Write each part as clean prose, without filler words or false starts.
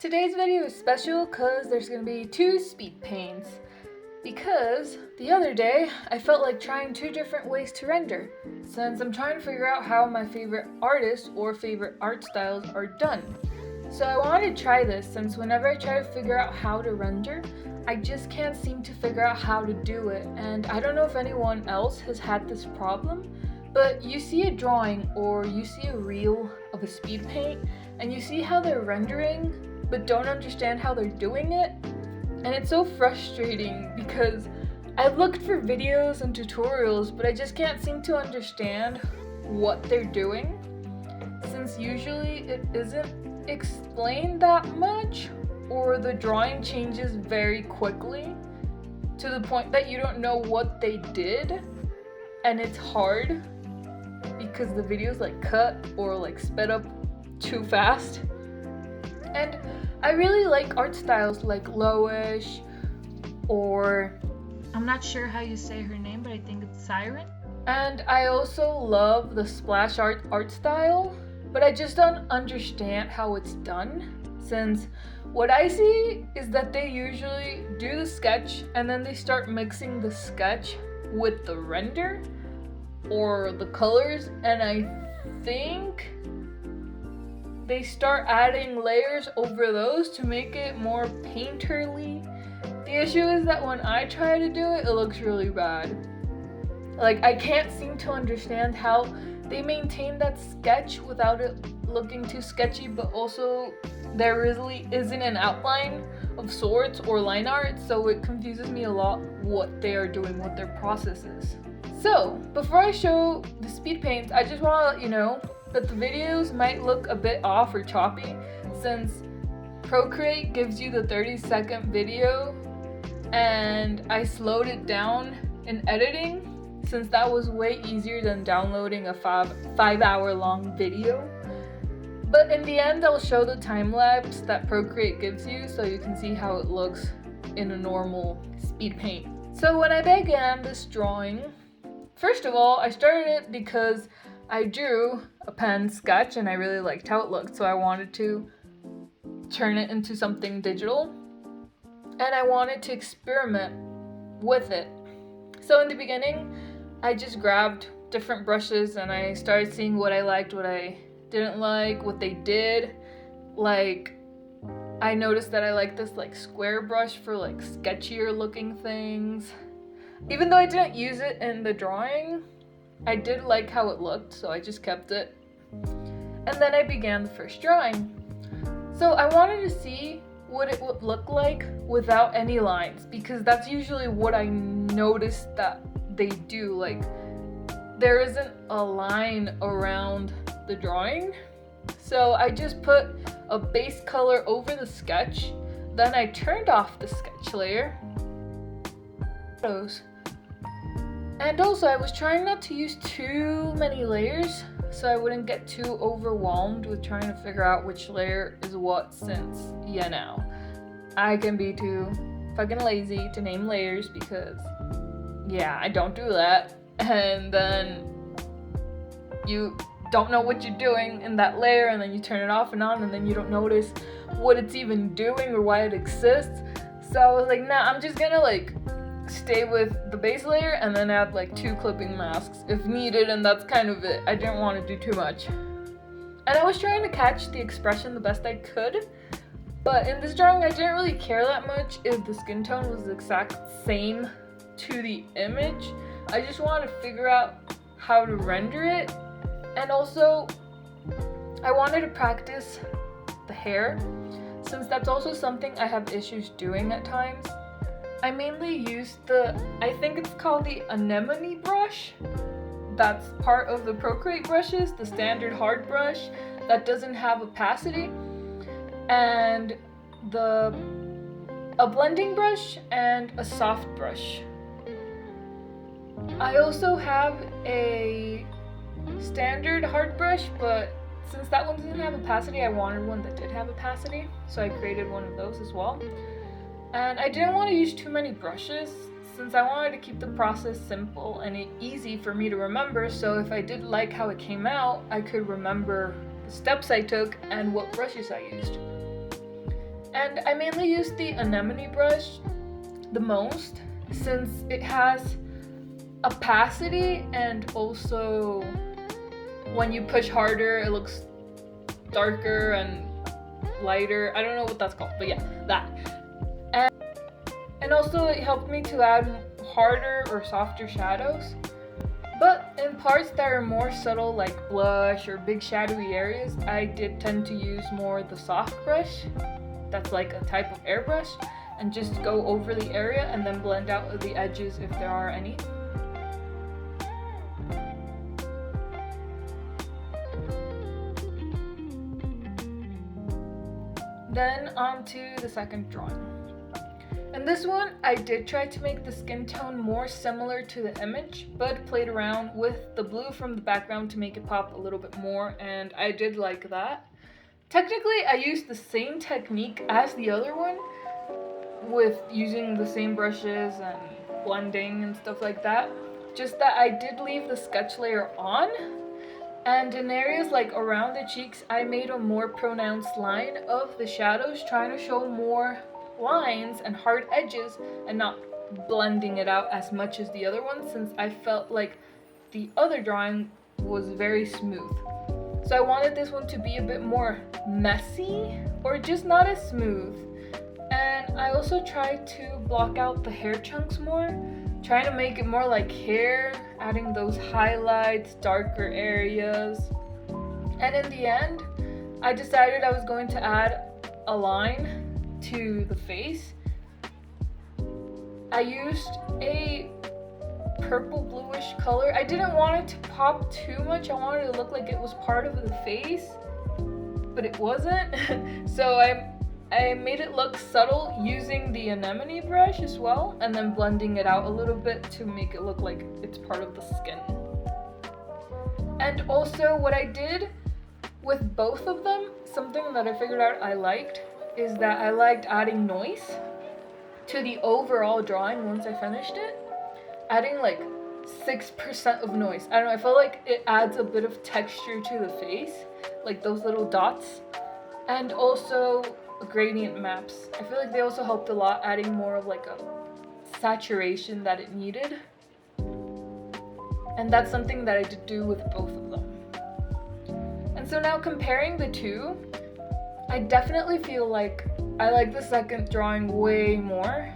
Today's video is special because there's going to be two speed paints. Because the other day, I felt like trying two different ways to render, since I'm trying to figure out how my favorite artists or favorite art styles are done. So I wanted to try this since whenever I try to figure out how to render, I just can't seem to figure out how to do it. And I don't know if anyone else has had this problem, but you see a drawing or you see a reel of a speed paint and you see how they're rendering but don't understand how they're doing it. And it's so frustrating because I've looked for videos and tutorials, but I just can't seem to understand what they're doing, since usually it isn't explained that much, or the drawing changes very quickly to the point that you don't know what they did, and it's hard because the videos like cut or like sped up too fast. And I really like art styles like Lowish, or I'm not sure how you say her name, but I think it's Siren. And I also love the splash art style, but I just don't understand how it's done, since what I see is that they usually do the sketch and then they start mixing the sketch with the render or the colors, and I think they start adding layers over those to make it more painterly. The issue is that when I try to do it, it looks really bad. Like, I can't seem to understand how they maintain that sketch without it looking too sketchy, but also there really isn't an outline of sorts or line art, so it confuses me a lot what they are doing, what their process is. So, before I show the speed paints, I just want to let you know that the videos might look a bit off or choppy, since Procreate gives you the 30-second video and I slowed it down in editing, since that was way easier than downloading a 5-hour long video. But in the end, I'll show the time lapse that Procreate gives you so you can see how it looks in a normal speed paint. So when I began this drawing, first of all, I started it because I drew a pen sketch and I really liked how it looked, so I wanted to turn it into something digital, and I wanted to experiment with it. So in the beginning, I just grabbed different brushes and I started seeing what I liked, what I didn't like, what they did. Like, I noticed that I like this like square brush for like sketchier looking things. Even though I didn't use it in the drawing, I did like how it looked, so I just kept it. And then I began the first drawing. So I wanted to see what it would look like without any lines, because that's usually what I noticed that they do. Like, there isn't a line around the drawing. So I just put a base color over the sketch, then I turned off the sketch layer. And also, I was trying not to use too many layers so I wouldn't get too overwhelmed with trying to figure out which layer is what, since, you know, I can be too fucking lazy to name layers because, yeah, I don't do that. And then you don't know what you're doing in that layer, and then you turn it off and on, and then you don't notice what it's even doing or why it exists. So I was like, nah, I'm just gonna like stay with the base layer and then add like 2 clipping masks if needed, and that's kind of it. I didn't want to do too much. And I was trying to catch the expression the best I could, but in this drawing I didn't really care that much if the skin tone was the exact same to the image. I just wanted to figure out how to render it, and also I wanted to practice the hair, since that's also something I have issues doing at times. I mainly use I think it's called the anemone brush. That's part of the Procreate brushes, the standard hard brush that doesn't have opacity, and a blending brush and a soft brush. I also have a standard hard brush, but since that one doesn't have opacity, I wanted one that did have opacity, so I created one of those as well. And I didn't want to use too many brushes, since I wanted to keep the process simple and easy for me to remember, so if I did like how it came out, I could remember the steps I took and what brushes I used. And I mainly use the anemone brush the most since it has opacity, and also when you push harder it looks darker and lighter. I don't know what that's called, but yeah, that. And also it helped me to add harder or softer shadows. But in parts that are more subtle, like blush or big shadowy areas, I did tend to use more the soft brush. That's like a type of airbrush, and just go over the area and then blend out the edges if there are any. Then on to the second drawing. In this one, I did try to make the skin tone more similar to the image, but played around with the blue from the background to make it pop a little bit more, and I did like that. Technically, I used the same technique as the other one, with using the same brushes and blending and stuff like that. Just that I did leave the sketch layer on, and in areas like around the cheeks, I made a more pronounced line of the shadows, trying to show more lines and hard edges and not blending it out as much as the other one, since I felt like the other drawing was very smooth. So I wanted this one to be a bit more messy, or just not as smooth. And I also tried to block out the hair chunks more, trying to make it more like hair, adding those highlights, darker areas. And in the end, I decided I was going to add a line to the face. I used a purple bluish color. I didn't want it to pop too much. I wanted it to look like it was part of the face, but it wasn't. So I made it look subtle using the anemone brush as well, and then blending it out a little bit to make it look like it's part of the skin. And also what I did with both of them, something that I figured out I liked, is that I liked adding noise to the overall drawing once I finished it. Adding like 6% of noise. I don't know, I feel like it adds a bit of texture to the face, like those little dots. And also gradient maps. I feel like they also helped a lot, adding more of like a saturation that it needed. And that's something that I did do with both of them. And so now comparing the two, I definitely feel like I like the second drawing way more,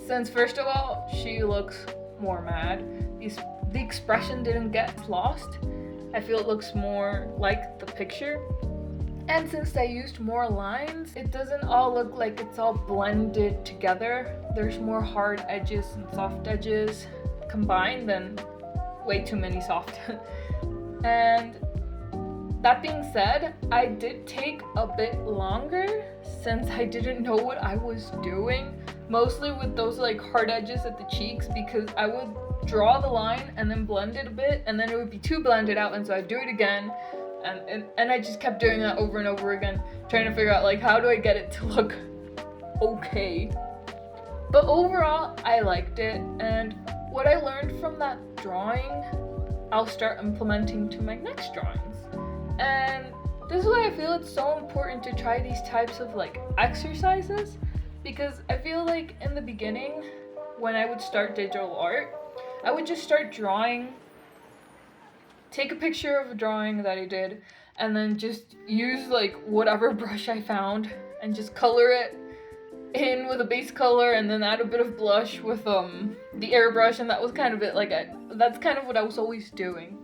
since first of all, she looks more mad. The expression didn't get lost. I feel it looks more like the picture. And since I used more lines, it doesn't all look like it's all blended together. There's more hard edges and soft edges combined than way too many soft. And that being said, I did take a bit longer since I didn't know what I was doing, mostly with those like hard edges at the cheeks, because I would draw the line and then blend it a bit, and then it would be too blended out, and so I'd do it again. And I just kept doing that over and over again, trying to figure out like how do I get it to look okay. But overall, I liked it, and what I learned from that drawing, I'll start implementing to my next drawings. And this is why I feel it's so important to try these types of like exercises, because I feel like in the beginning, when I would start digital art, I would just start drawing, take a picture of a drawing that I did, and then just use like whatever brush I found and just color it in with a base color, and then add a bit of blush with the airbrush, and that was kind of it. That's kind of what I was always doing.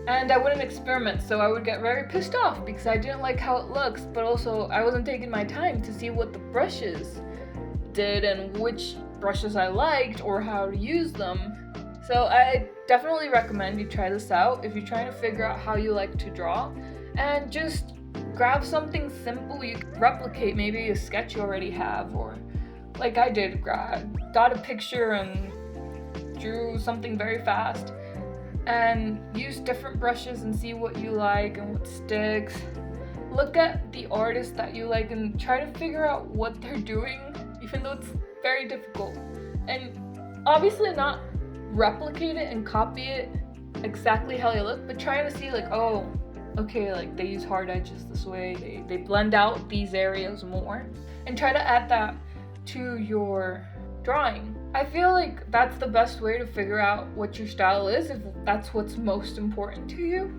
And I wouldn't experiment, so I would get very pissed off because I didn't like how it looks, but also I wasn't taking my time to see what the brushes did and which brushes I liked or how to use them. So I definitely recommend you try this out if you're trying to figure out how you like to draw, and just grab something simple you can replicate, maybe a sketch you already have, or like I did, got a picture and drew something very fast, and use different brushes and see what you like and what sticks. Look at the artists that you like and try to figure out what they're doing, even though it's very difficult. And obviously not replicate it and copy it exactly how they look, but trying to see like, oh, okay, like they use hard edges this way, they blend out these areas more, and try to add that to your drawing. I feel like that's the best way to figure out what your style is, if that's what's most important to you.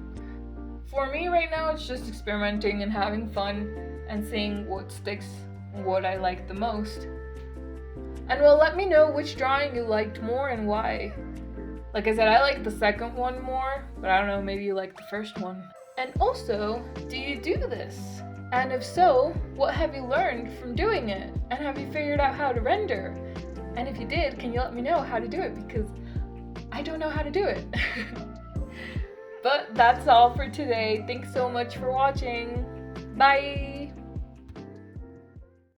For me right now, it's just experimenting and having fun and seeing what sticks and what I like the most. And well, let me know which drawing you liked more and why. Like I said, I like the second one more, but I don't know, maybe you like the first one. And also, do you do this? And if so, what have you learned from doing it? And have you figured out how to render? And if you did, can you let me know how to do it? Because I don't know how to do it. But that's all for today. Thanks so much for watching. Bye!